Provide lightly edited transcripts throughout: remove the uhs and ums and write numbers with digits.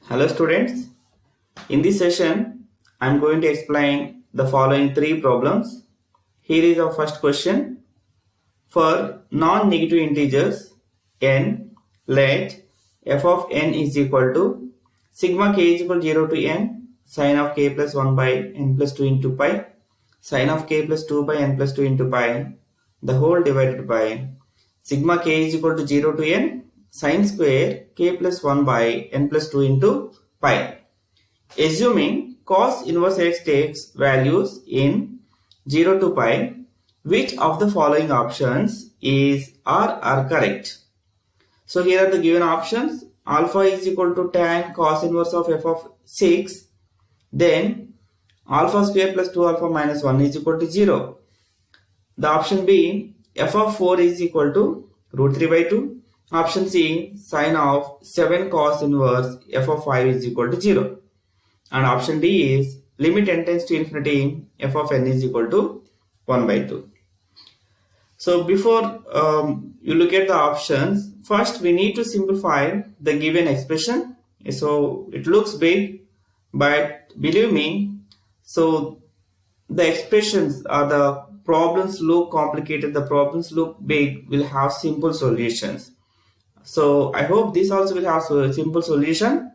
Hello students, in this session I am going to explain the following three problems. Here is our first question. For non-negative integers n, let f of n is equal to sigma k is equal to 0 to n sin of k plus 1 by n plus 2 into pi sin of k plus 2 by n plus 2 into pi the whole divided by sigma k is equal to 0 to n sin square k plus 1 by n plus 2 into pi. Assuming cos inverse x takes values in 0 to pi, which of the following options are correct? So here are the given options. Alpha is equal to tan cos inverse of f of 6. Then alpha square plus 2 alpha minus 1 is equal to 0. The option B, f of 4 is equal to root 3 by 2. Option C, sine of 7 cos inverse f of 5 is equal to 0. And option D is limit n tends to infinity f of n is equal to 1 by 2. So before you look at the options, first we need to simplify the given expression. So it looks big, but believe me, so the expressions or the problems look complicated, the problems look big, will have simple solutions. So I hope this also will have a simple solution.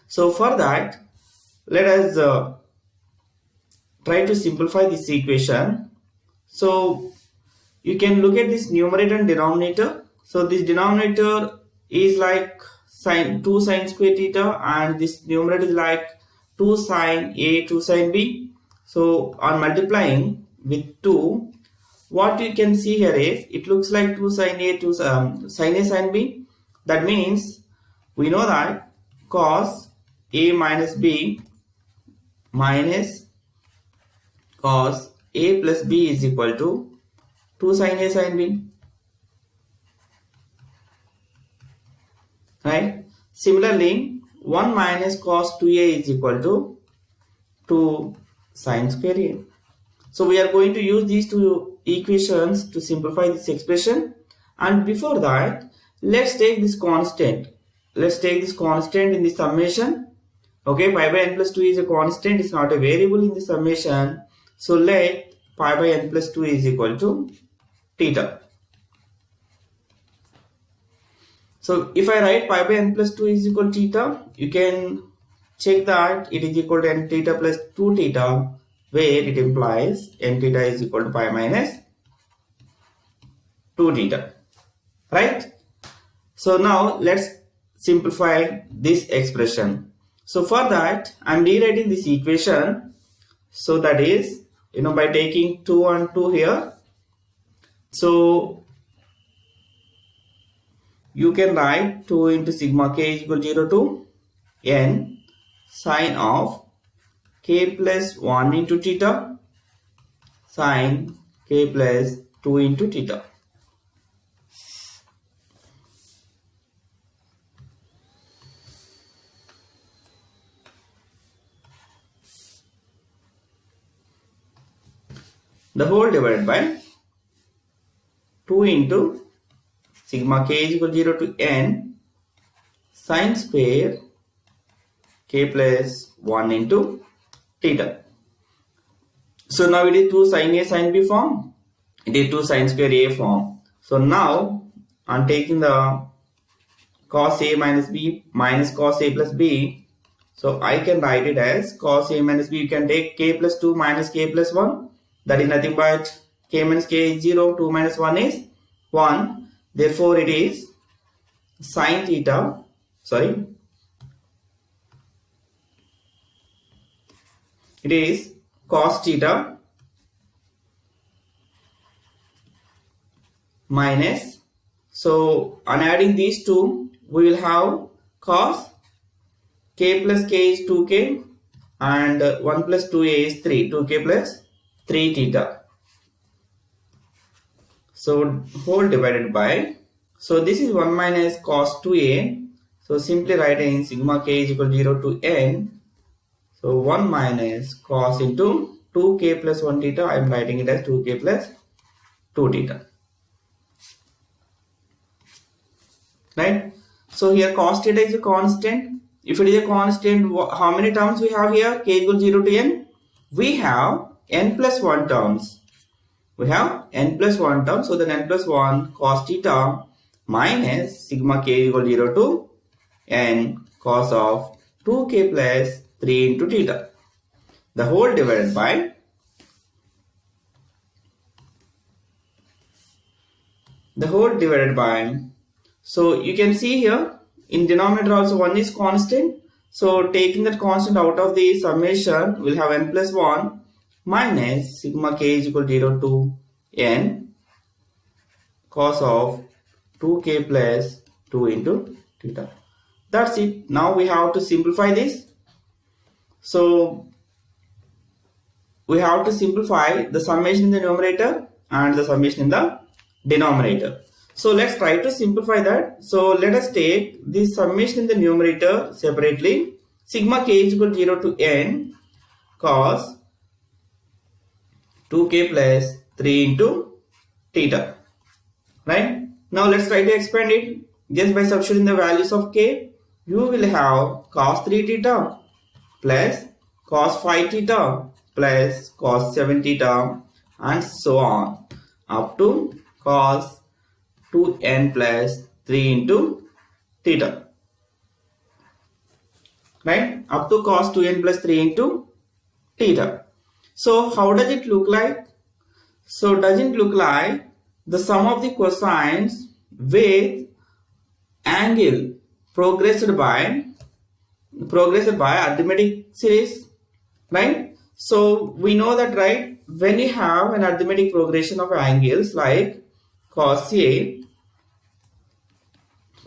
So for that, let us try to simplify this equation. So you can look at this numerator and denominator. So this denominator is like 2 sine square theta, and this numerator is like 2 sine A, 2 sine B. So on multiplying with 2, what you can see here is it looks like 2 sine A, 2 sine A, sine B. That means we know that cos A minus B minus cos A plus B is equal to 2 sine A sine B. Right? Similarly, 1 minus cos 2A is equal to 2 sine square A. So we are going to use these two equations to simplify this expression. And before that, let's take this constant. Let's take this constant in the summation. Okay, pi by n plus 2 is a constant, it's not a variable in the summation. So let pi by n plus 2 is equal to theta. So if I write pi by n plus 2 is equal to theta, you can check that it is equal to n theta plus 2 theta, where it implies n theta is equal to pi minus 2 theta. Right? So now let's simplify this expression. So for that, I am rewriting this equation. So that is, by taking 2 and 2 here. So you can write 2 into sigma k is equal to 0 to n sine of k plus 1 into theta sine k plus 2 into theta. The whole divided by 2 into sigma k is equal to 0 to n sine square k plus 1 into theta. So now it is 2 sine A sine B form. It is 2 sine square A form. So now I am taking the cos A minus B minus cos A plus B. So I can write it as cos A minus B. You can take k plus 2 minus k plus 1. That is nothing but k minus k is 0, 2 minus 1 is 1. Therefore, it is sine theta, it is cos theta minus, so on adding these two, we will have cos k plus k is 2k and 1 plus 2a is 3, 2k plus 3 theta. So whole divided by, so this is 1 minus cos 2a. So simply writing sigma k is equal to 0 to n. So 1 minus cos into 2k plus 1 theta. I am writing it as 2k plus 2 theta. Right? So here cos theta is a constant. if it is a constant, how many terms we have here? K equals 0 to n. We have n plus 1 terms. We have n plus 1 term. So then n plus 1 cos theta minus sigma k equals 0 to n cos of 2k plus 3 into theta. The whole divided by so you can see here in denominator also one is constant. So taking that constant out of the summation, we'll have n plus 1 minus sigma k is equal to 0 to n cos of 2k plus 2 into theta. That's it. Now we have to simplify this. So we have to simplify the summation in the numerator and the summation in the denominator. So let's try to simplify that. So let us take the summation in the numerator separately. Sigma k is equal to 0 to n cos 2k plus 3 into theta. Right? Now let's try to expand it. Just by substituting the values of k, you will have cos 3 theta plus cos 5 theta plus cos 7 theta and so on up to cos 2n plus 3 into theta. Right? Up to cos 2n plus 3 into theta. So how does it look like? So does it look like the sum of the cosines with angle progressed by arithmetic series, right? So we know that, right, when you have an arithmetic progression of angles like cos A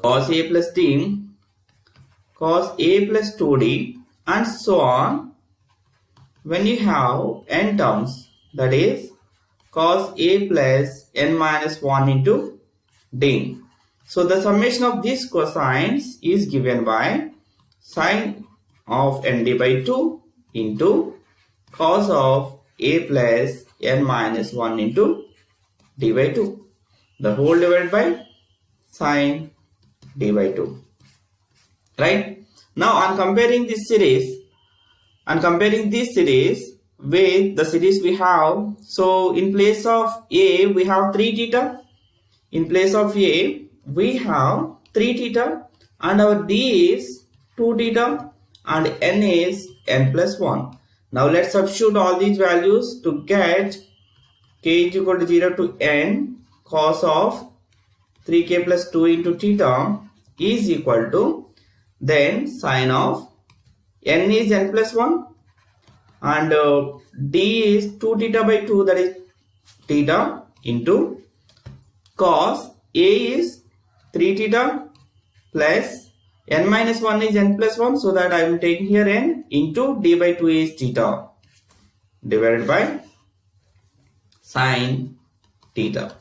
plus D, cos A plus 2D and so on, when you have n terms, that is cos A plus n minus 1 into D. So the summation of these cosines is given by sine of nd by 2 into cos of A plus n minus 1 into d by 2. The whole divided by sine d by 2. Right? Now on comparing this series, with the series we have, so in place of A we have 3 theta. In place of A we have 3 theta and our D is 2 theta and N is N plus 1. Now let's substitute all these values to get K is equal to 0 to N cos of 3k plus 2 into theta is equal to then sine of N is N plus 1 and D is 2 theta by 2, that is theta, into cos A is 3 theta plus n minus 1 is n plus 1, so that I am taking here n into d by 2 is theta divided by sine theta.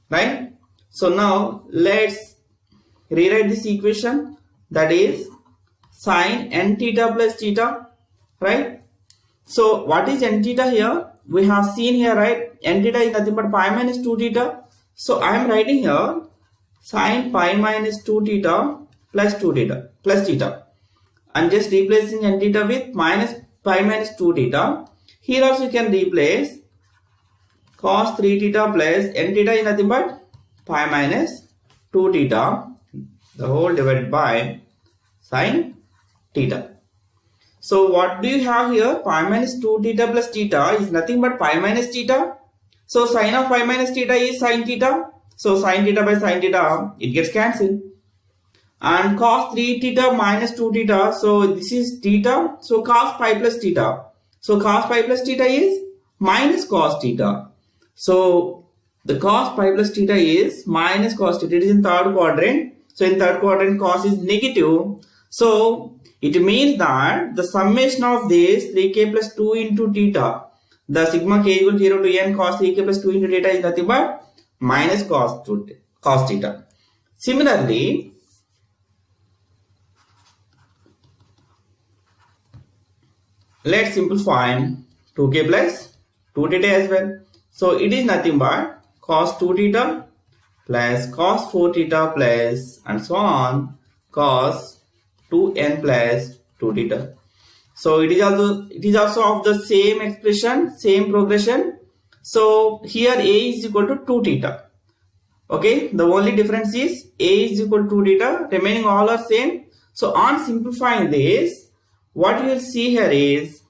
Right? So now let's rewrite this equation, that is sine n theta plus theta. Right? So what is n theta here? We have seen here, right? N theta is nothing but pi minus 2 theta. So I am writing here sine pi minus 2 theta plus theta. I'm just replacing n theta with minus pi minus 2 theta. Here also you can replace cos 3 theta plus n theta is nothing but pi minus 2 theta, the whole divided by sine theta. So what do you have here? Pi minus 2 theta plus theta is nothing but pi minus theta. So sine of pi minus theta is sine theta. So sine theta by sine theta, it gets cancelled. And cos 3 theta minus 2 theta, so this is theta. So cos pi plus theta. So cos pi plus theta is minus cos theta. So the cos pi plus theta is minus cos theta. It is in third quadrant. So in third quadrant cos is negative. So it means that the summation of this 3k plus 2 into theta, the sigma k equal 0 to n cos 3k plus 2 into theta is nothing but minus cos theta. Similarly, let's simplify 2k plus 2 theta as well. So it is nothing but cos 2 theta plus cos 4 theta plus and so on cos 2n plus 2 theta. So it is also of the same expression, same progression. So here a is equal to 2 theta. Okay, the only difference is a is equal to 2 theta, remaining all are same. So on simplifying this, what you will see here is,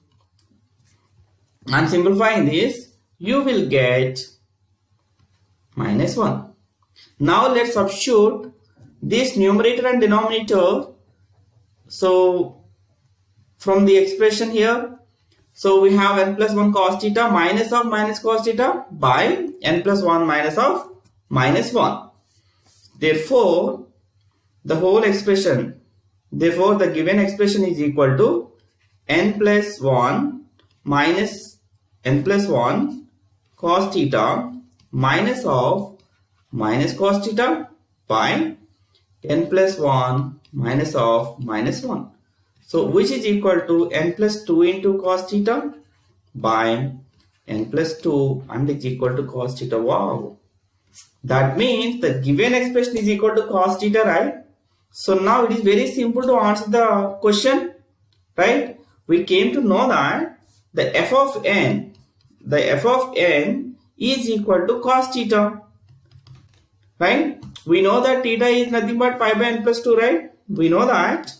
on simplifying this, you will get minus 1. Now let's substitute this numerator and denominator. So from the expression here, so we have n plus 1 cos theta minus of minus cos theta by n plus 1 minus of minus 1. Therefore, the whole expression, therefore the given expression is equal to n plus 1 minus n plus 1 cos theta minus of minus cos theta by n plus 1 minus of minus 1. So which is equal to n plus 2 into cos theta by n plus 2 and is equal to cos theta. Wow. That means the given expression is equal to cos theta, right? So now it is very simple to answer the question, right? We came to know that the f of n is equal to cos theta, right? We know that theta is nothing but pi by n plus 2, right? We know that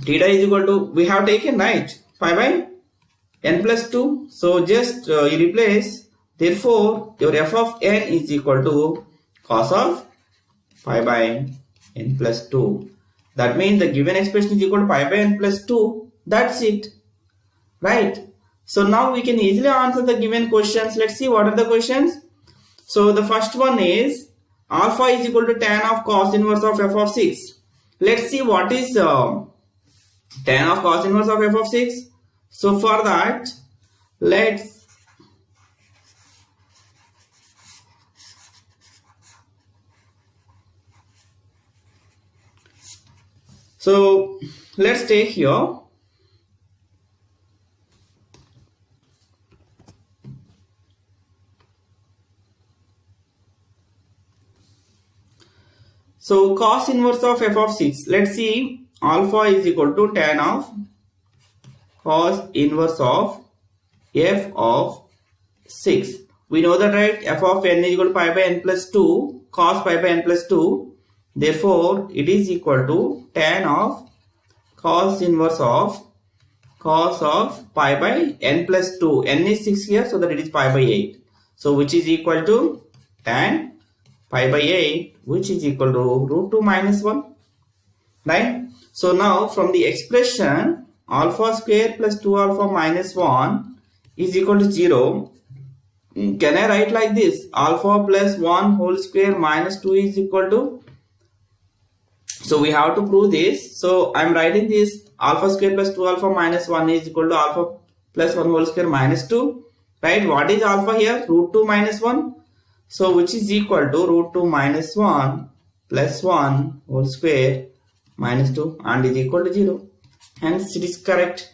theta is equal to, we have taken, right, pi by n plus 2. So just you replace. Therefore, your f of n is equal to cos of pi by n plus 2. That means the given expression is equal to pi by n plus 2. That's it. Right. So now we can easily answer the given questions. Let's see what are the questions. So the first one is alpha is equal to tan of cos inverse of f of 6. Let's see what is tan of cos inverse of f of 6. So for that, let's take here. So cos inverse of f of 6. Let's see, alpha is equal to tan of cos inverse of f of 6. We know that, right? F of n is equal to pi by n plus 2, cos pi by n plus 2. Therefore, it is equal to tan of cos inverse of pi by n plus 2. N is 6 here, so that it is pi by 8. So which is equal to tan pi by 8, which is equal to root 2 minus 1. Right? So now from the expression alpha square plus 2 alpha minus 1 is equal to 0. Can I write like this? Alpha plus 1 whole square minus 2 is equal to. So we have to prove this. So I am writing this alpha square plus 2 alpha minus 1 is equal to alpha plus 1 whole square minus 2. Right? What is alpha here? Root 2 minus 1. So which is equal to root 2 minus 1 plus 1 whole square minus 2 and is equal to 0. Hence it is correct.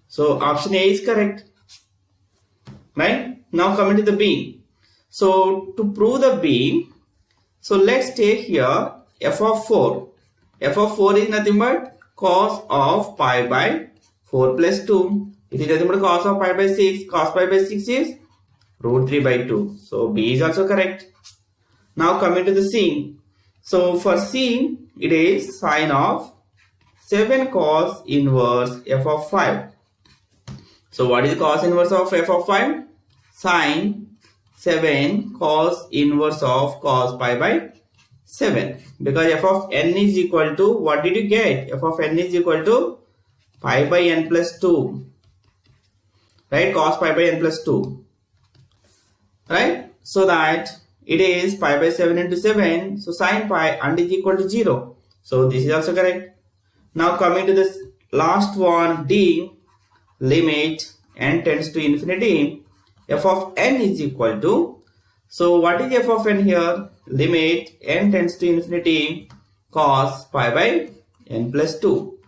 So option A is correct. Right? Now coming to the B. So to prove the B, so let's take here f of 4. F of 4 is nothing but cos of pi by 4 plus 2. It is nothing but cos of pi by 6. Cos pi by 6 is root 3 by 2. So B is also correct. Now coming to the C. So for C, it is sine of 7 cos inverse f of 5. So what is cos inverse of f of 5? Sine 7 cos inverse of cos pi by 7. Because f of n is equal to, what did you get? F of n is equal to pi by n plus 2. Right? Cos pi by n plus 2. Right? So that it is pi by 7 into 7. So sine pi and is equal to 0. So this is also correct. Now coming to this last one, D, limit n tends to infinity, f of n is equal to, so what is f of n here? Limit n tends to infinity cos pi by n plus 2.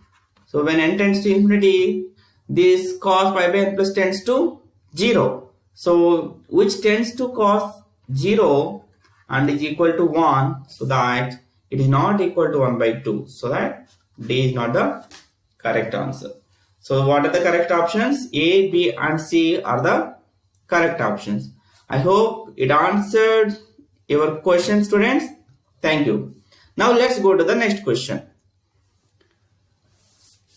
So when n tends to infinity, this cos pi by n plus tends to 0. So which tends to cos 0 and is equal to 1, so that it is not equal to 1 by 2. So that D is not the correct answer. So what are the correct options? A, B and C are the correct options. I hope it answered your question, students. Thank you. Now let's go to the next question.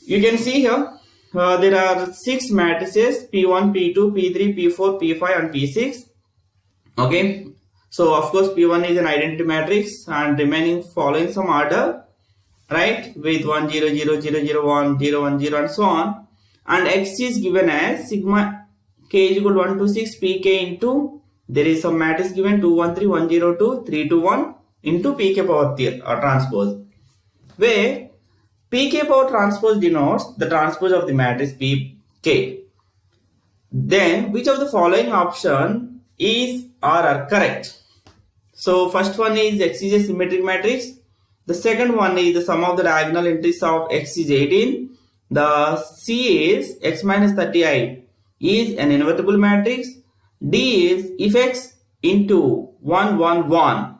You can see here there are 6 matrices P1, P2, P3, P4, P5 and P6. Okay. So of course P1 is an identity matrix and remaining following some order, right, with 1 0 0 0 0 1 0 1 0 and so on, and X is given as sigma k is equal to 1 to 6 pk into, there is some matrix given 2 1 3 1 0 2 3 2 1 into pk power transpose, where pk power transpose denotes the transpose of the matrix pk. Then which of the following option is or are correct? So first one is X is a symmetric matrix. The second one is the sum of the diagonal entries of X is 18. The C is X minus 30i is an invertible matrix. D is if X into 1 1 1,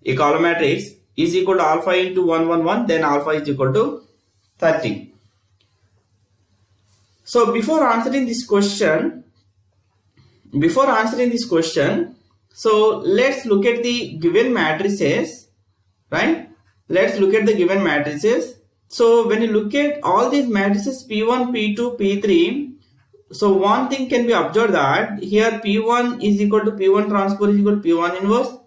a column matrix, is equal to alpha into 1 1 1, then alpha is equal to 30. So before answering this question, so let's look at the given matrices, right? Let's look at the given matrices. So when you look at all these matrices P1, P2, P3, so one thing can be observed that here P1 is equal to P1 transpose is equal to P1 inverse.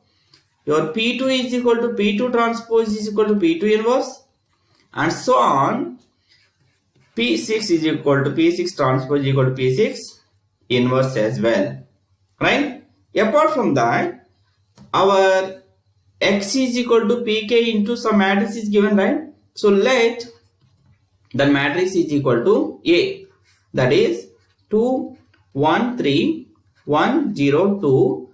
Your P2 is equal to P2 transpose is equal to P2 inverse, and so on. P6 is equal to P6 transpose is equal to P6 inverse as well, right? Apart from that, our X is equal to pk into some matrix is given, right? So let the matrix is equal to A, that is 2 1 3 1 0 2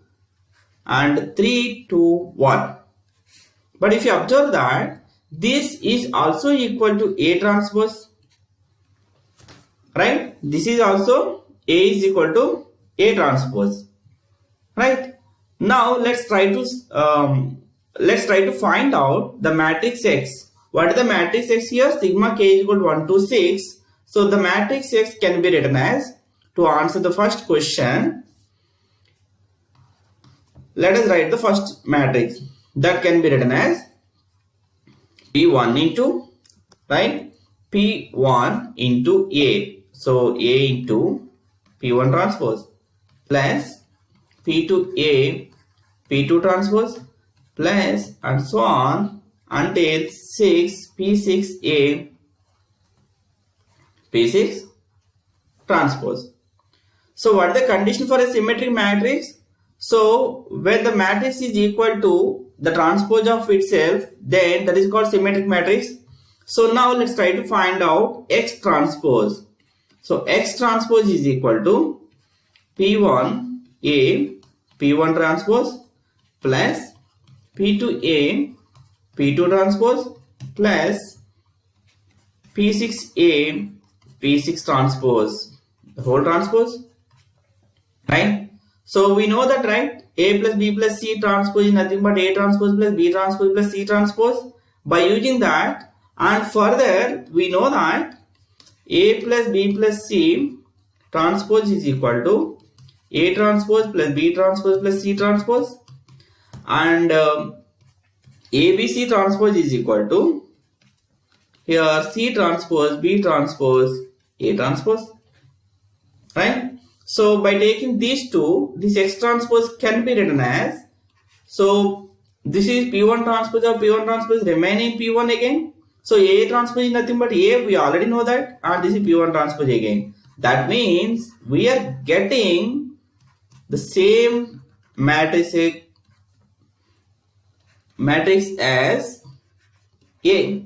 and 3 2 1. But if you observe that this is also equal to A transpose, right? This is also A is equal to A transpose, right? Now let's try to find out the matrix X. What is the matrix X here? Sigma k is equal to 1 to 6. So the matrix X can be written as, to answer the first question, let us write the first matrix. That can be written as P1 into, right, P1 into A. So A into P1 transpose plus P2A P2 transpose plus and so on until 6 P6A P6 transpose. So what is the condition for a symmetric matrix? So when the matrix is equal to the transpose of itself, then that is called symmetric matrix. So now let's try to find out X transpose. So X transpose is equal to P1A P1 transpose plus P2A P2 transpose plus P6A P6 transpose, the whole transpose, right? So we know that, right, A plus B plus C transpose is nothing but A transpose plus B transpose plus C transpose. By using that, and further we know that A plus B plus C transpose is equal to A transpose plus B transpose plus C transpose, and ABC transpose is equal to here C transpose B transpose A transpose, right? So by taking these two, this X transpose can be written as, so this is P1 transpose of P1 transpose remaining P1 again. So A transpose is nothing but A, we already know that, and this is P1 transpose again. That means we are getting the same matrix as A,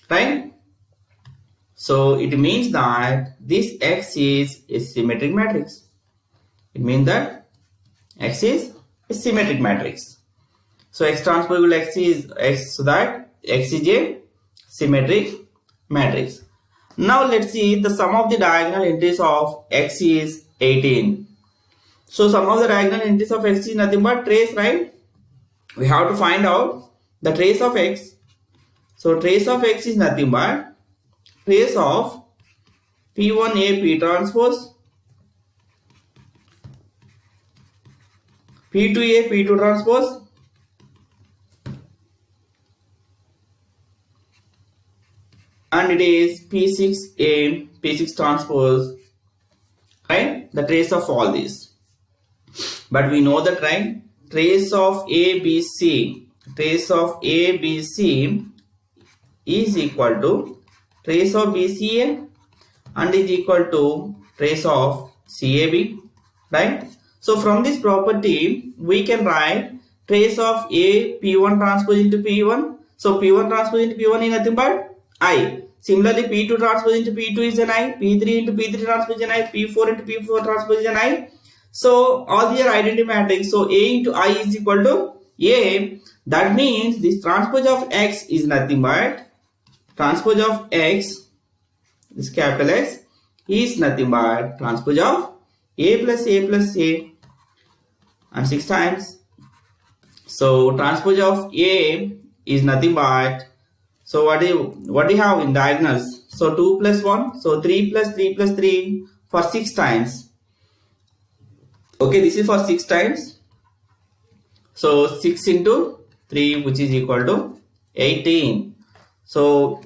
right? So it means that this X is a symmetric matrix. It means that X is a symmetric matrix. So X transpose equal to X is X, so that X is a symmetric matrix. Now let's see the sum of the diagonal entries of X is 18. So sum of the diagonal entries of X is nothing but trace, right? We have to find out the trace of x. So trace of x is nothing but trace of P1A P transpose, P2A P2 transpose, and it is P6A P6 transpose, right? The trace of all these. But we know that, right? Trace of ABC, trace of ABC is equal to trace of BCA and is equal to trace of CAB, right? So from this property, we can write trace of A P1 transpose into P1. So P1 transpose into P1 is nothing but I. Similarly, P2 transpose into P2 is an I. P3 into P3 transpose is an I. P4 into P4 transpose is an I. So all these are identity matrix. So A into I is equal to A. That means this transpose of X is nothing but transpose of X, this capital X, is nothing but transpose of A plus A plus A, and 6 times. So transpose of A is nothing but, so what do you have in diagonals? So 2 plus 1, so 3 plus 3 plus 3 for 6 times. Okay, this is for 6 times. So 6 into 3, which is equal to 18. So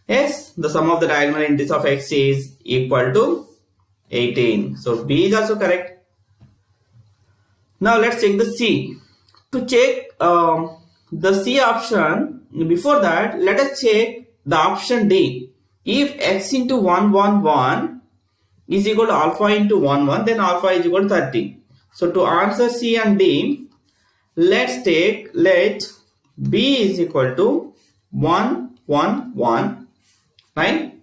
yes, the sum of the diagonal entries of X is equal to 18. So B is also correct. Now let's check the C. To check the C option, before that, let us check the option D. If X into 1, 1, 1 is equal to alpha into 1, 1, then alpha is equal to 30. So to answer C and D, let B is equal to 1, 1, 1, right?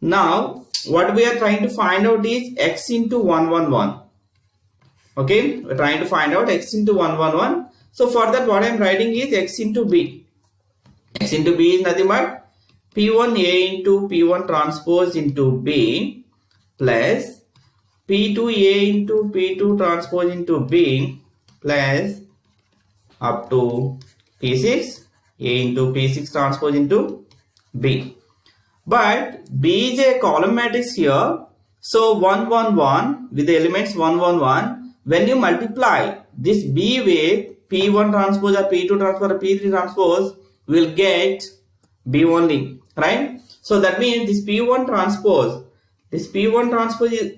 Now, what we are trying to find out is X into 1, 1, 1. Okay, we're trying to find out X into 1, 1, 1. So for that, what I am writing is X into B. X into B is nothing but P1A into P1 transpose into B plus P2A into P2 transpose into B plus up to P6 A into P6 transpose into B. But B is a column matrix here. So 1, 1, 1 with the elements 1, 1, 1. When you multiply this B with P1 transpose or P2 transpose or P3 transpose, will get B only, right? So that means this P1 transpose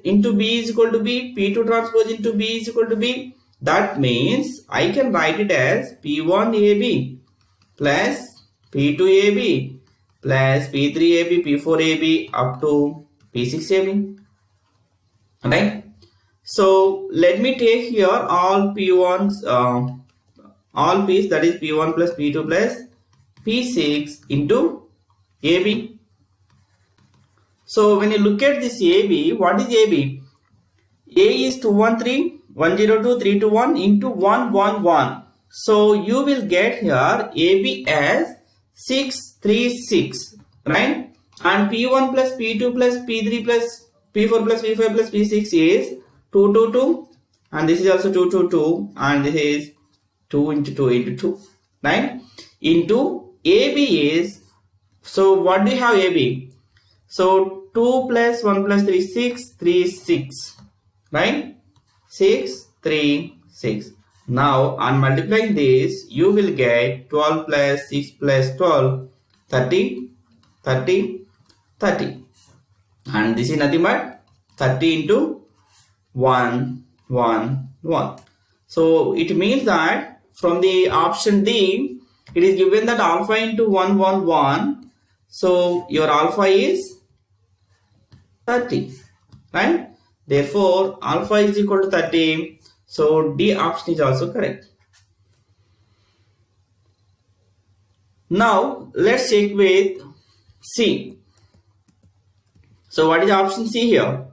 into B is equal to B, P2 transpose into B is equal to B. That means I can write it as P1AB plus P2AB plus P3AB, P4AB up to P6AB, right? So let me take here all P1s, all P's, that is P1 plus P2 plus P6 into AB. So when you look at this AB, what is AB? A is 213, 102, 321 into 111. So you will get here AB as 636, right? And P1 plus P2 plus P3 plus P4 plus P5 plus P6 is 222, and this is also 222, and this is 2 into 2 into 2, right? Into AB is, so what do you have AB? So 2 plus 1 plus 3, 6, 3, 6, right? 6, 3, 6. Now on multiplying this, you will get 12 plus 6 plus 12, 30, 30, 30. And this is nothing but 30 into 1, 1, 1. So it means that from the option D, it is given that alpha into 1, 1, 1. So your alpha is 30, right? Therefore, alpha is equal to 30. So D option is also correct. Now let's check with C. So what is option C here?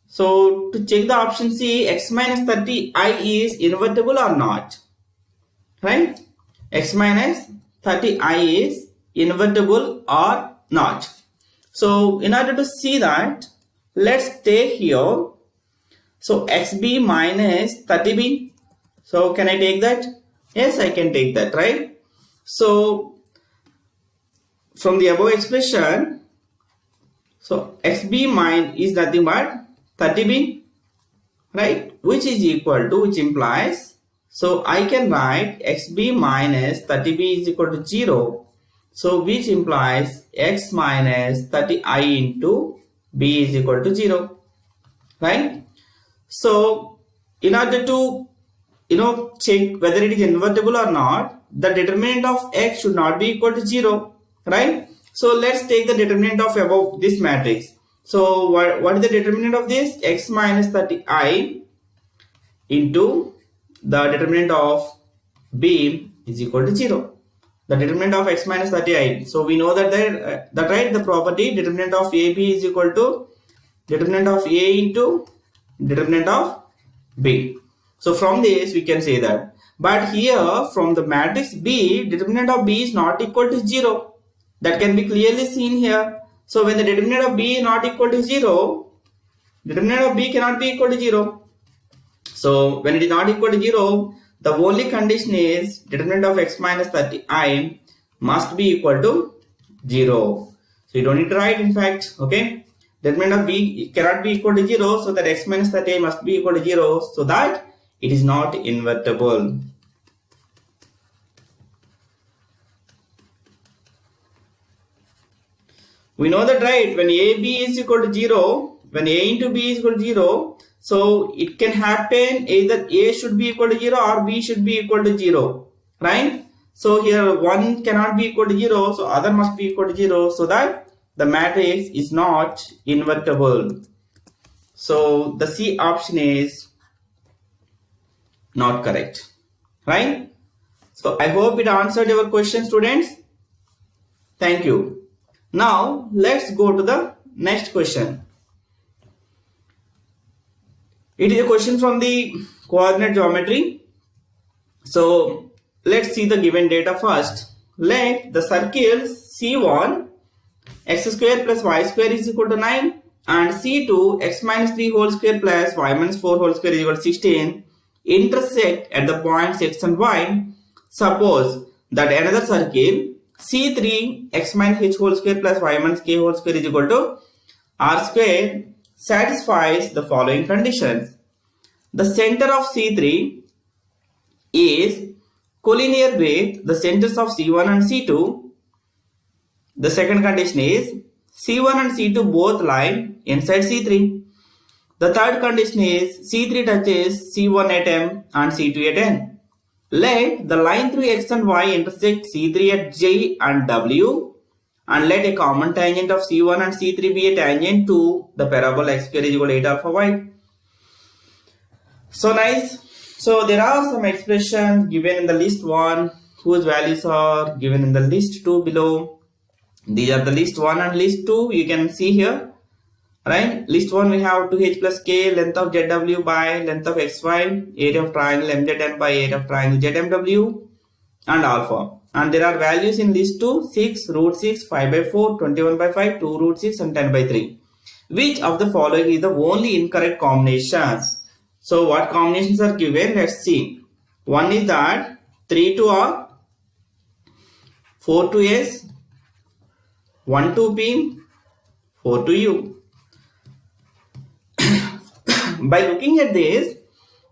So to check the option C, X minus 30i is invertible or not, right? X minus 30i is invertible or not. So in order to see that, let's take here, so xb minus 30b. So can I take that? Yes, I can take that, right? So from the above expression, so xb mine is nothing but 30b, right? Which is equal to, which implies, so I can write xb minus 30b is equal to 0. So which implies x minus 30i into b is equal to 0, right? So in order to check whether it is invertible or not, the determinant of x should not be equal to 0, right? So let's take the determinant of above this matrix. So what is the determinant of this? X minus 30i into the determinant of b is equal to 0. The determinant of x minus 30i. So we know that right, the property determinant of ab is equal to determinant of a into determinant of b. So from this we can say that. But here from the matrix B, determinant of B is not equal to 0. That can be clearly seen here. So when the determinant of B is not equal to 0, determinant of B cannot be equal to 0. So when it is not equal to 0, the only condition is determinant of x minus 30i must be equal to 0. So you don't need to write, in fact, okay. Determinant of B cannot be equal to 0, so that x minus 30i must be equal to 0, so that it is not invertible. We know that, right, when AB is equal to 0, when A into B is equal to 0, so it can happen either A should be equal to 0 or B should be equal to 0, right? So here one cannot be equal to 0, so other must be equal to 0, so that the matrix is not invertible. So the C option is not correct, right? So I hope it answered your question, students. Thank you. Now let's go to the next question. It is a question from the coordinate geometry. So let's see the given data first. Let the circle C1 x square plus y square is equal to 9 and C2 x minus 3 whole square plus y minus 4 whole square is equal to 16 intersect at the points x and y. Suppose that another circle C3 x minus h whole square plus y minus k whole square is equal to r square satisfies the following conditions. The center of C3 is collinear with the centers of C1 and C2. The second condition is C1 and C2 both lie inside C3. The third condition is C3 touches C1 at M and C2 at N. Let the line through X and Y intersect C3 at J and W, and let a common tangent of C1 and C3 be a tangent to the parabola x square is equal to 8 alpha y. So nice. So there are some expressions given in the list 1 whose values are given in the list 2 below. These are the list 1 and list 2 you can see here. Right, list 1 we have 2h plus k, length of ZW by length of xy, area of triangle MZN by area of triangle ZMW, and alpha. And there are values in list 2, 6, root 6, 5 by 4, 21 by 5, 2 root 6 and 10 by 3. Which of the following is the only incorrect combinations? So what combinations are given? Let's see. One is that 3 to R, 4 to S, 1 to P, 4 to U. By looking at this,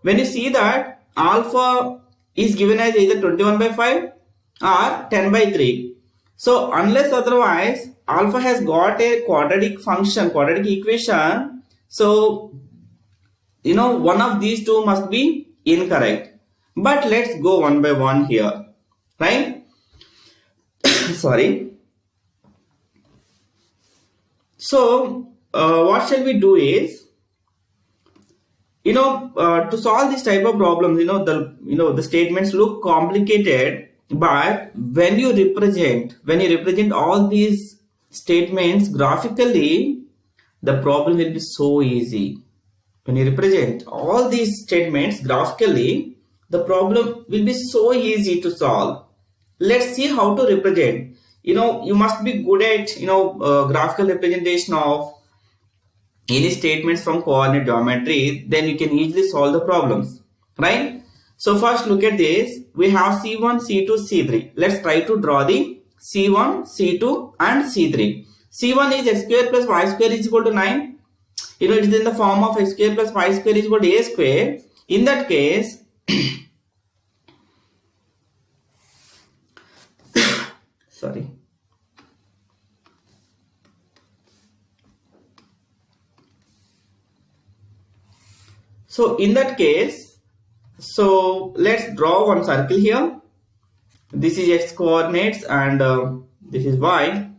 when you see that alpha is given as either 21 by 5 or 10 by 3. So unless otherwise, alpha has got a quadratic function, quadratic equation. So, one of these two must be incorrect. But let's go one by one here, right? Sorry. So, what shall we do is, to solve this type of problems, the statements look complicated, but when you represent all these statements graphically, the problem will be so easy. When you represent all these statements graphically, the problem will be so easy to solve. Let's see how to represent. You must be good at graphical representation of any statements from coordinate geometry, then you can easily solve the problems, right? So first look at this. We have C1, C2, C3. Let's try to draw the C1, C2 and C3. C1 is x square plus y square is equal to 9. It is in the form of x square plus y square is equal to a square. In that case, sorry. So in that case, so let's draw one circle here. This is x coordinates and this is y.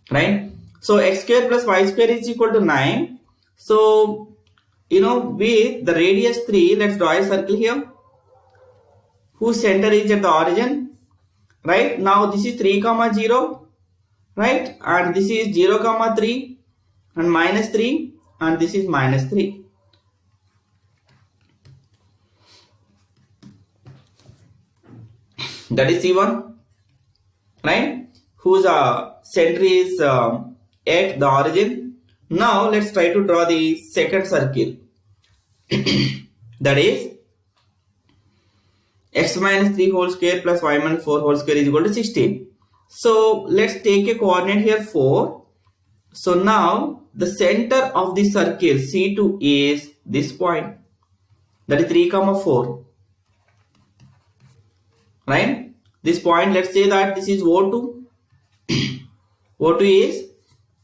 Right? So x square plus y square is equal to 9. So, with the radius 3, let's draw a circle here, whose center is at the origin. Right? Now this is 3, 0. Right? And this is 0, 3 and minus 3 and this is minus 3. That is C1. Right? Whose center is at the origin. Now let's try to draw the second circle. That is x minus 3 whole square plus y minus 4 whole square is equal to 16. So let's take a coordinate here 4. So now the center of the circle C2 is this point. That is 3, 4. Right? This point, let's say that this is O2. O2 is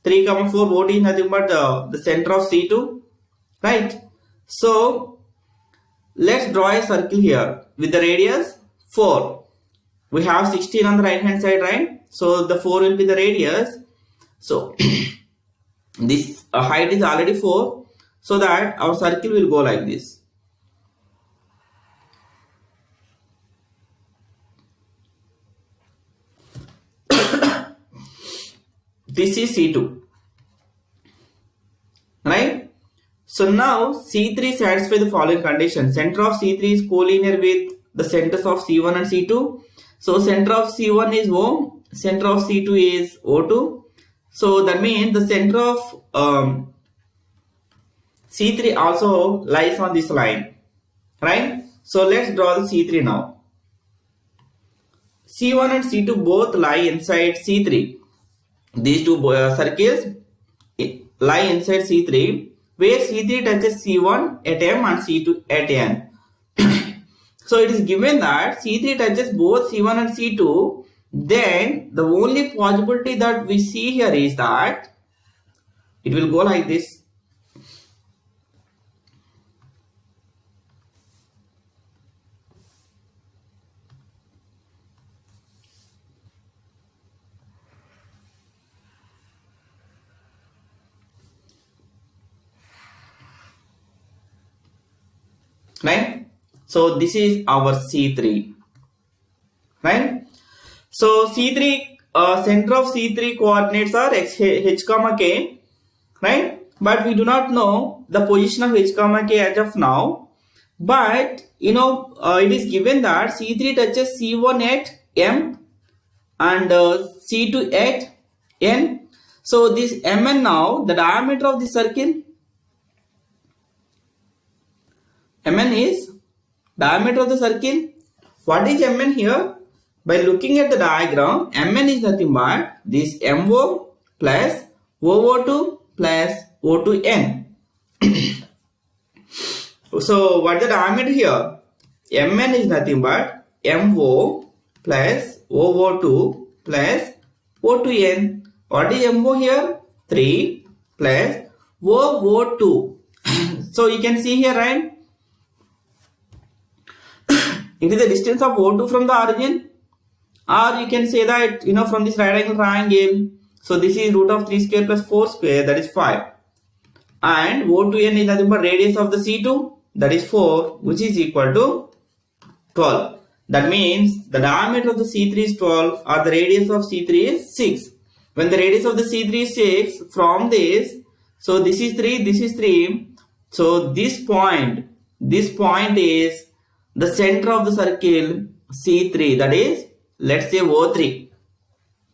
3, 4. O2 is nothing but the center of C2. Right? So let's draw a circle here with the radius 4. We have 16 on the right hand side, right? So the 4 will be the radius. So this height is already 4. So that our circle will go like this. This is C2. Right? So now C3 satisfies the following condition. Center of C3 is collinear with the centers of C1 and C2. So center of C1 is O, center of C2 is O2. So that means the center of C3 also lies on this line. Right? So let's draw the C3 now. C1 and C2 both lie inside C3. These two circles lie inside C3, where C3 touches C1 at M and C2 at N. So it is given that C3 touches both C1 and C2. Then the only possibility that we see here is that it will go like this. Right? So this is our C3. Right? So C3, center of C3 coordinates are h, k. Right? But we do not know the position of h, k as of now. But it is given that C3 touches C1 at M and C2 at N. So this Mn now, the diameter of the circle, Mn is diameter of the circle. What is Mn here? By looking at the diagram, Mn is nothing but this MO plus OO2 plus O2N. So what is the diameter here? Mn is nothing but MO plus OO2 plus O2N. What is MO here? 3 plus OO2. So you can see here, right? It is the distance of O2 from the origin, or you can say that from this right angle triangle. So this is root of 3 square plus 4 square, that is 5. And O2N is nothing but radius of the C2, that is 4, which is equal to 12. That means the diameter of the C3 is 12 or the radius of C3 is 6. When the radius of the C3 is 6, from this, so this is 3, this is 3. So this point is the center of the circle C3, that is, let's say O3.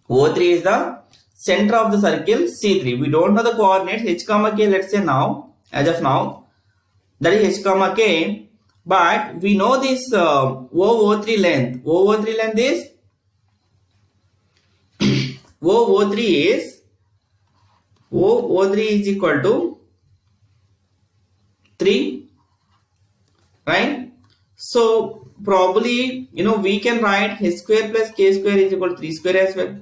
O3 is the center of the circle C3. We don't know the coordinates h, k, let's say now, as of now, that is h, k. But we know this OO3 length. OO3 length is OO3 is equal to 3, right? So probably we can write h square plus k square is equal to 3 square as well,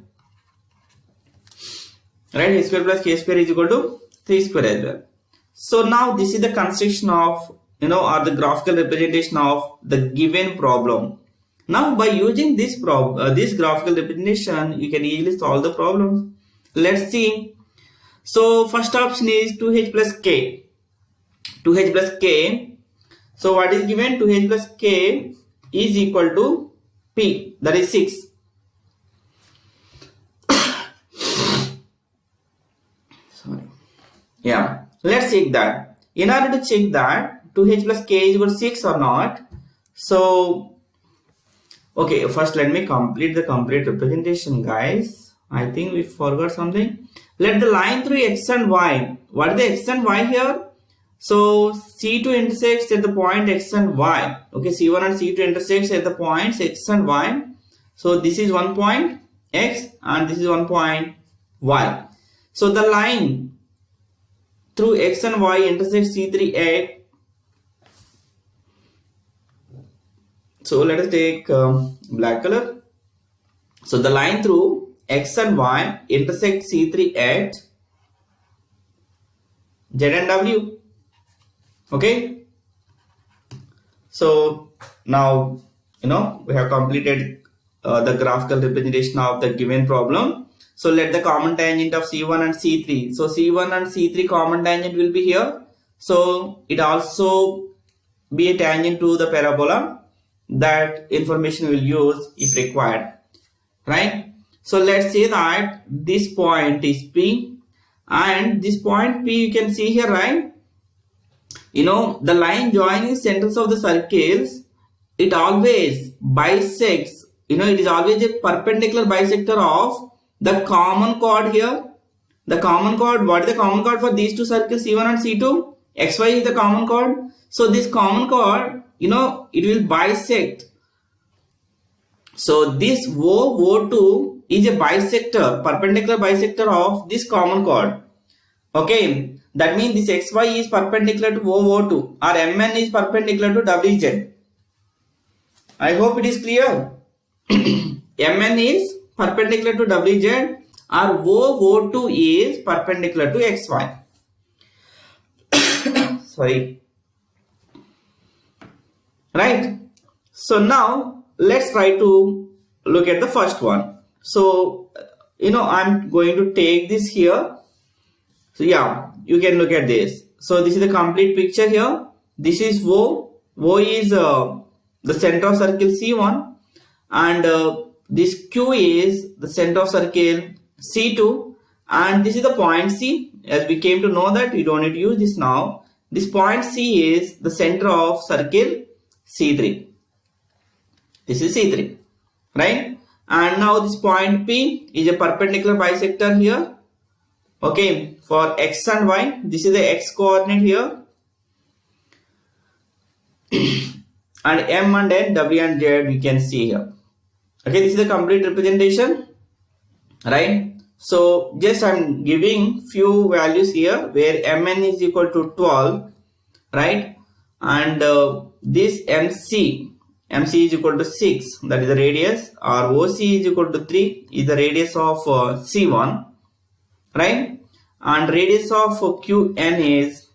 right? H square plus k square is equal to 3 square as well. So now this is the construction of or the graphical representation of the given problem. Now by using this graphical representation, you can easily solve the problem. Let's see. So first option is 2h plus k. 2h plus k. So what is given? 2h plus k is equal to p, that is 6. Sorry. Yeah. Let's check that. In order to check that 2h plus k is equal to 6 or not, so okay, first let me complete the complete representation, guys. I think we forgot something. Let the line through x and y. What is the x and y here? So C2 intersects at the point x and y. Okay, C1 and C2 intersects at the points x and y. So this is one point x and this is one point y. So the line through x and y intersects C3 at. So let us take black color. So the line through x and y intersects C3 at Z and W. Okay. So now we have completed the graphical representation of the given problem. So let the common tangent of C1 and C3. So C1 and C3 common tangent will be here. So it also be a tangent to the parabola. That information will use if required, right? So let's say that this point is P and this point P you can see here, right? The line joining centers of the circles, it always bisects, it is always a perpendicular bisector of the common chord here. The common chord, what is the common chord for these two circles C1 and C2? XY is the common chord. So this common chord, it will bisect. So this O2 is a bisector, perpendicular bisector of this common chord. Okay, that means this XY is perpendicular to O2 or MN is perpendicular to WZ. I hope it is clear. MN is perpendicular to WZ or O2 is perpendicular to XY. Sorry. Right. So now let's try to look at the first one. So I'm going to take this here. So yeah, you can look at this. So this is the complete picture here. This is O. O is the center of circle C1 and this Q is the center of circle C2 and this is the point C. As we came to know that we don't need to use this now. This point C is the center of circle C3. This is C3, right? And now this point P is a perpendicular bisector here. Okay, for x and y, this is the x coordinate here. And M and N, W and Z we can see here. Okay, this is the complete representation, right? So just I'm giving few values here where Mn is equal to 12, right? And this MC is equal to 6, that is the radius, or OC is equal to 3 is the radius of C1, right? And radius of QN is,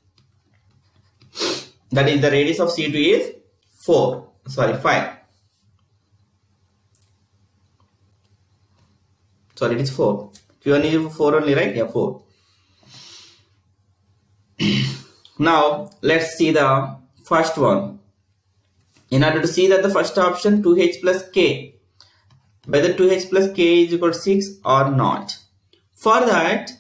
that is the radius of C2 is 5. Sorry, it is 4. Q1 is 4 only, right? Yeah, 4. Now let's see the first one. In order to see that the first option 2h plus k, whether 2h plus k is equal to 6 or not. For that,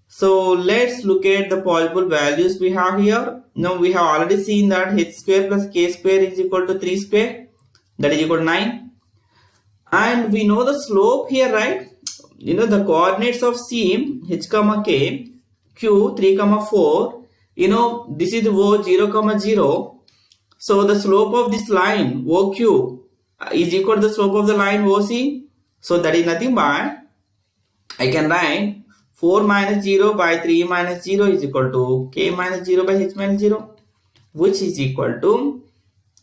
so let's look at the possible values we have here. Now we have already seen that h square plus k square is equal to 3 square, that is equal to 9. And we know the slope here, right? The coordinates of C, h comma k, q 3 comma 4, this is O 0 comma 0. So the slope of this line OQ is equal to the slope of the line OC. So that is nothing but I can write 4 minus 0 by 3 minus 0 is equal to k minus 0 by h minus 0, which is equal to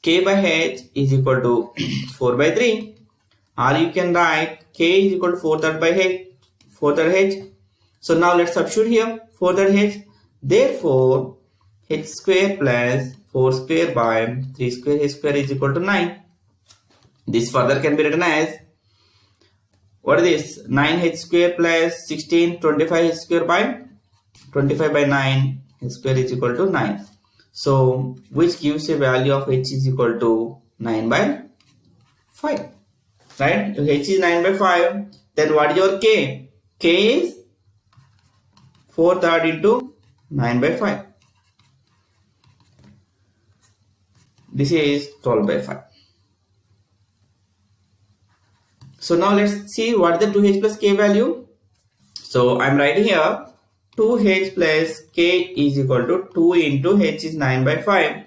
k by h is equal to 4 by 3, or you can write k is equal to 4 third by h, 4 third h. So now let's substitute here 4 third h. Therefore, h square plus 4 square by 3 square h square is equal to 9. This further can be written as, what is this? 9h square plus 16, 25h square by 25 by 9 h square is equal to 9. So, which gives a value of h is equal to 9 by 5. Right? If h is 9 by 5, then what is your k? K is 4 third into 9 by 5. This is 12 by 5. So now let's see what is the 2h plus k value. So I'm writing here 2h plus k is equal to 2 into h is 9 by 5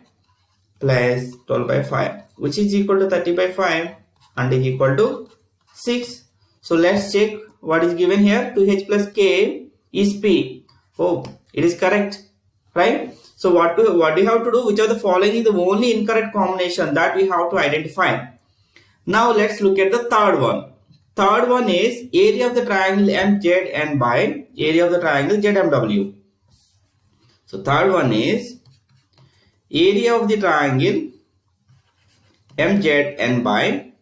plus 12 by 5, which is equal to 30 by 5 and is equal to 6. So let's check what is given here. 2h plus k is p. Oh, it is correct, right? So what do you have to do? Which of the following is the only incorrect combination that we have to identify? Now let's look at the third one. Third one is area of the triangle MZN by area of the triangle ZMW. So third one is area of the triangle MZN by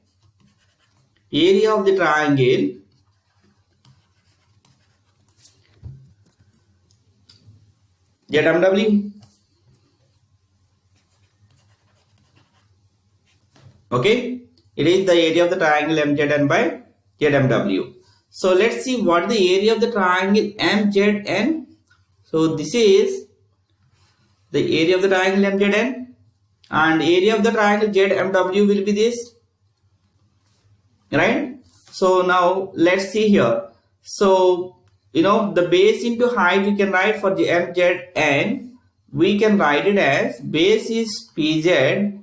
area of the triangle ZMW. Okay, it is the area of the triangle MZN by ZMW. So let's see what the area of the triangle MZN. So this is the area of the triangle MZN, and area of the triangle ZMW will be this, right? So now let's see here. So the base into height we can write for the MZN. We can write it as base is PZ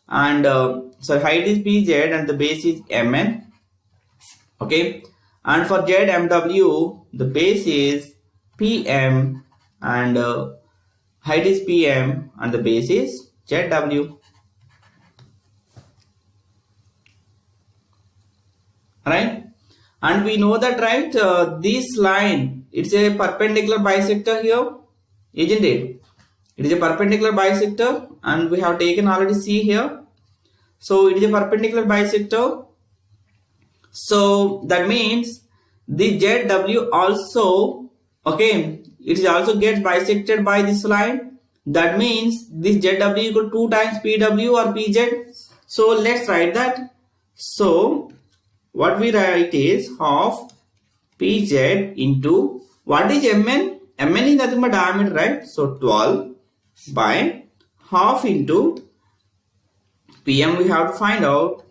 and height is PZ and the base is MN. Okay, and for ZMW the base is PM and height is PM and the base is ZW. Right? And we know that, right, this line, it's a perpendicular bisector here, isn't it? It is a perpendicular bisector and we have taken already C here. So it is a perpendicular bisector. So that means the ZW also, okay, it is also gets bisected by this line. That means this ZW equal to 2 times PW or PZ. So let's write that. So what we write is half PZ into, what is MN? MN is nothing but diameter, right? So 12 by half into PM we have to find out,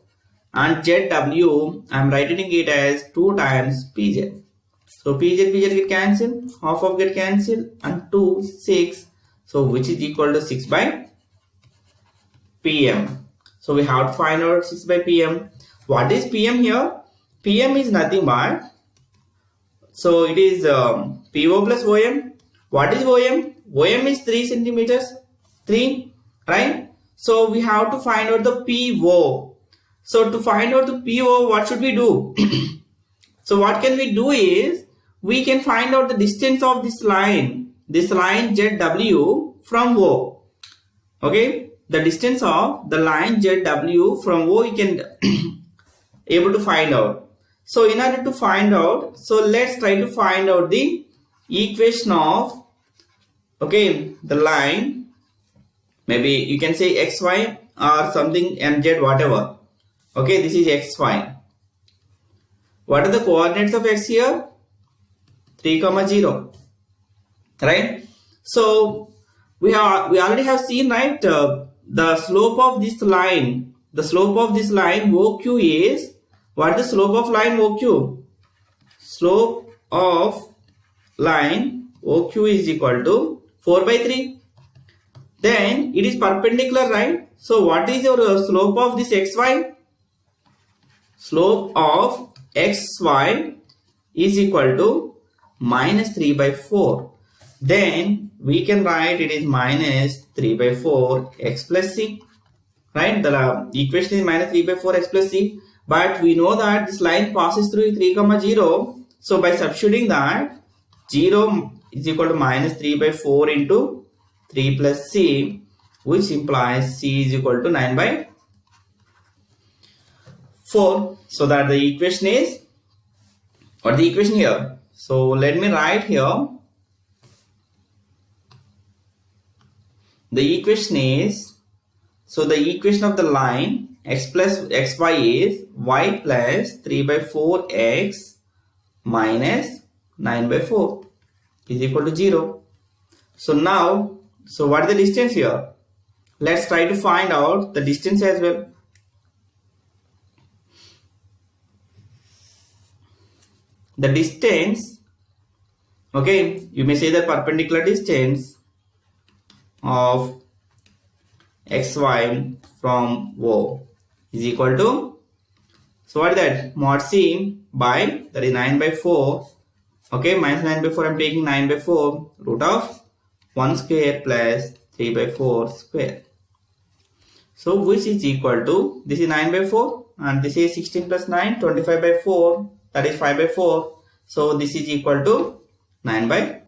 and ZW I am writing it as 2 times PZ. So PZ get cancelled, half of get cancelled, and 2 6. So which is equal to 6 by PM. So we have to find out 6 by PM. What is PM here? PM is nothing but, so it is PO plus OM. What is OM? OM is 3 centimeters, 3, right? So we have to find out the PO. So to find out the PO, what should we do? So what can we do is, we can find out the distance of this line ZW from O. Okay, the distance of the line ZW from O we can able to find out. So in order to find out, so let's try to find out the equation of, okay, the line, maybe you can say XY or something MZ, whatever. Okay, this is XY. What are the coordinates of X here? 3, 0, right? So we already have seen, right, the slope of this line, OQ is, what is the slope of line OQ? Slope of line OQ is equal to 4 by 3. then it is perpendicular, right? So what is your slope of this xy? Slope of xy is equal to minus 3 by 4. Then we can write it is minus 3 by 4 x plus c. Right? The equation is minus 3 by 4 x plus c. But we know that this line passes through 3 comma 0. So by substituting that, 0 is equal to minus 3 by 4 into 3 plus c, which implies c is equal to 9 by 4. So that the equation is, what the equation here? So let me write here. The equation is, so the equation of the line x plus xy is y plus 3 by 4 x minus 9 by 4 is equal to 0. So now, so what is the distance here? Let's try to find out the distance as well. The distance, okay, you may say the perpendicular distance of xy from O is equal to, so what is that? Mod c by, that is 9 by 4, okay, minus 9 by 4, I am taking 9 by 4, root of 1 square plus 3 by 4 square. So which is equal to, this is 9 by 4 and this is 16 plus 9, 25 by 4, that is 5 by 4. So this is equal to 9 by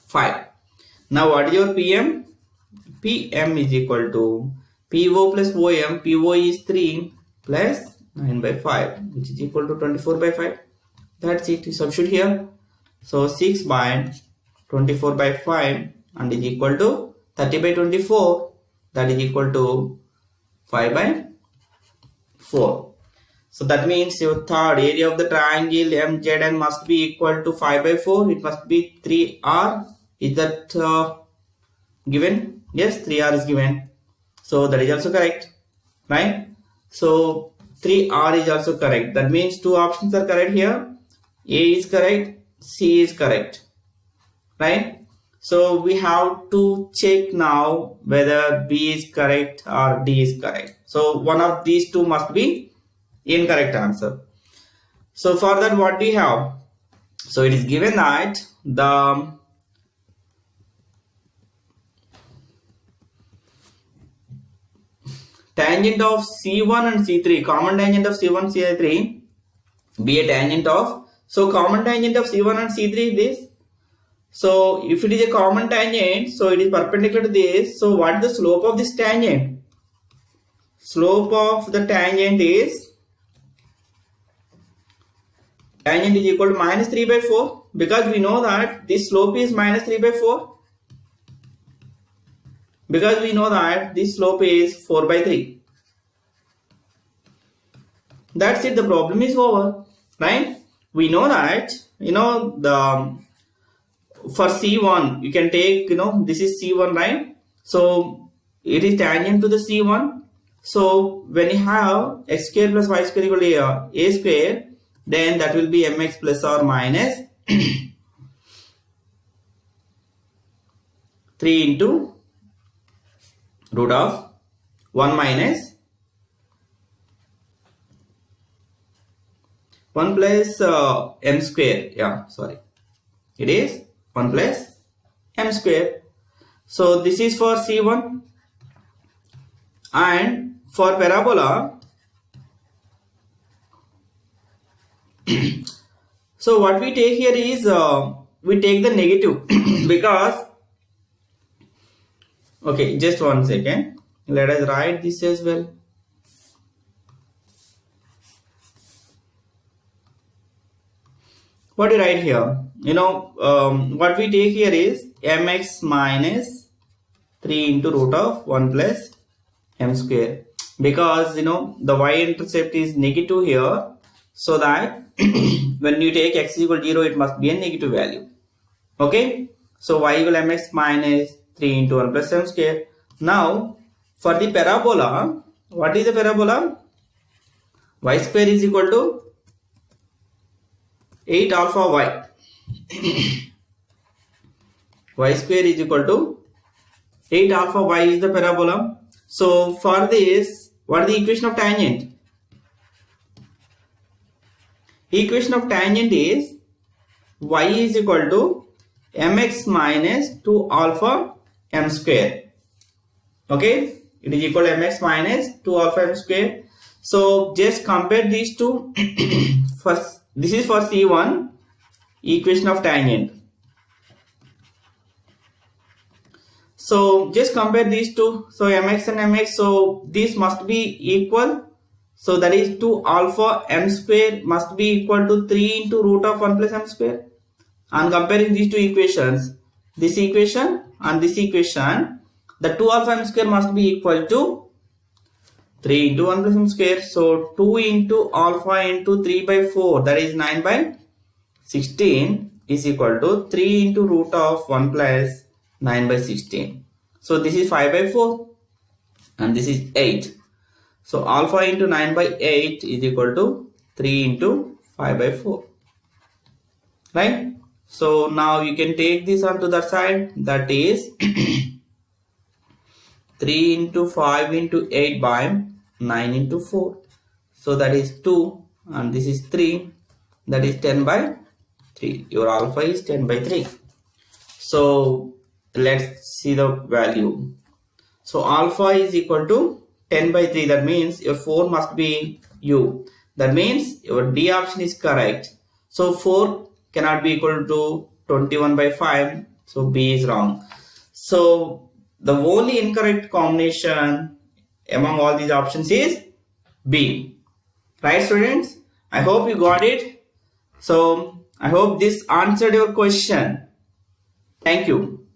5. Now what is your PM? PM is equal to PO plus OM. PO is 3 plus 9 by 5, which is equal to 24 by 5. That's it. You substitute here. So 6 by 24 by 5 and is equal to 30 by 24. That is equal to 5 by 4. So that means your third area of the triangle MZN must be equal to 5 by 4. It must be 3R. Is that given? Yes, 3R is given. So that is also correct, right? So 3R is also correct. That means two options are correct here. A is correct, C is correct, right? So we have to check now whether B is correct or D is correct. So one of these two must be incorrect answer. So for that, what do you have? So it is given that the tangent of C1 and C3, common tangent of C1 and C3 be a tangent of, so common tangent of C1 and C3 is this. So if it is a common tangent, so it is perpendicular to this. So what is the slope of this tangent? Slope of the tangent is equal to minus 3 by 4, because we know that this slope is minus 3 by 4. Because we know that this slope is 4 by 3. That's it. The problem is over, right? We know that, the for C1, you can take, this is C1, right? So it is tangent to the C1. So when you have x square plus y square equal to a square, then that will be mx plus or minus 3 into root of 1 minus 1 plus m square. Yeah, sorry. It is 1 plus m square. So this is for C1. And for parabola, so what we take here is, we take the negative because, okay, just 1 second. Let us write this as well. What do you write here? What we take here is mx minus 3 into root of 1 plus m square, because the y-intercept is negative here, so that when you take x equal 0, it must be a negative value. Okay, so y equal mx minus 3 into 1 plus m square. Now for the parabola, what is the parabola? Y square is equal to 8 alpha y. Y square is equal to 8 alpha y is the parabola. So for this, what is the equation of tangent? Equation of tangent is y is equal to mx minus 2 alpha m square. Okay, it is equal to mx minus 2 alpha m square. So just compare these two. First, this is for C1, equation of tangent. So just compare these two. So mx and mx, so this must be equal. So that is 2 alpha m square must be equal to 3 into root of 1 plus m square. And comparing these two equations, this equation and this equation, the 2 alpha m square must be equal to 3 into 1 plus m square. So 2 into alpha into 3 by 4, that is 9 by 16 is equal to 3 into root of 1 plus 9 by 16. So this is 5 by 4 and this is 8. So alpha into 9 by 8 is equal to 3 into 5 by 4. Right? So now you can take this onto the side, that is 3 into 5 into 8 by 9 into 4. So that is 2 and this is 3, that is 10 by 3. Your alpha is 10 by 3. So let's see the value. So alpha is equal to 10 by 3. That means your 4 must be U. That means your D option is correct. So 4 cannot be equal to 21 by 5. So B is wrong. So the only incorrect combination among all these options is B. Right, students? I hope you got it. So I hope this answered your question. Thank you.